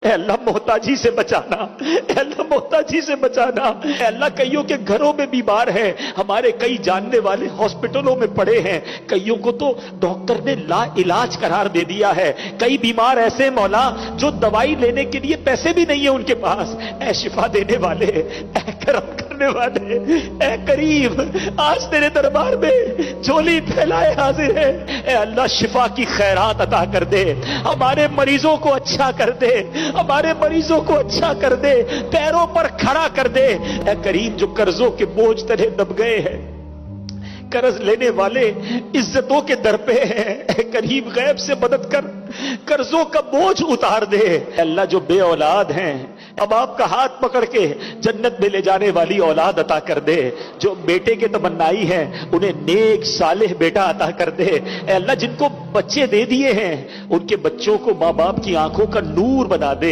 اے اللہ محتاجی سے بچانا، اے اللہ محتاجی سے بچانا، اے اللہ کئیوں کے گھروں میں بیمار ہیں، ہمارے کئی جاننے والے ہاسپٹلوں میں پڑے ہیں، کئیوں کو تو ڈاکٹر نے لا علاج قرار دے دیا ہے، کئی بیمار ایسے مولا جو دوائی لینے کے لیے پیسے بھی نہیں ہیں ان کے پاس، اے شفا دینے والے، اے کرم کرنے والے، اے کریم، آج تیرے دربار میں جھولی پھیلائے حاضر ہے، اے اللہ شفا کی خیرات عطا کر دے، ہمارے مریضوں کو اچھا کر دے، ہمارے مریضوں کو اچھا کر دے، پیروں پر کھڑا کر دے، اے کریم جو قرضوں کے بوجھ تلے دب گئے ہیں، قرض لینے والے عزتوں کے در پہ ہیں، اے کریم غیب سے مدد کر، قرضوں کا بوجھ اتار دے، اے اللہ جو بے اولاد ہیں اب آپ کا ہاتھ پکڑ کے جنت میں لے جانے والی اولاد عطا کر دے، جو بیٹے کے تمنائی ہیں انہیں نیک صالح بیٹا عطا کر دے، اے اللہ جن کو بچے دے دیے ہیں ان کے بچوں کو ماں باپ کی آنکھوں کا نور بنا دے۔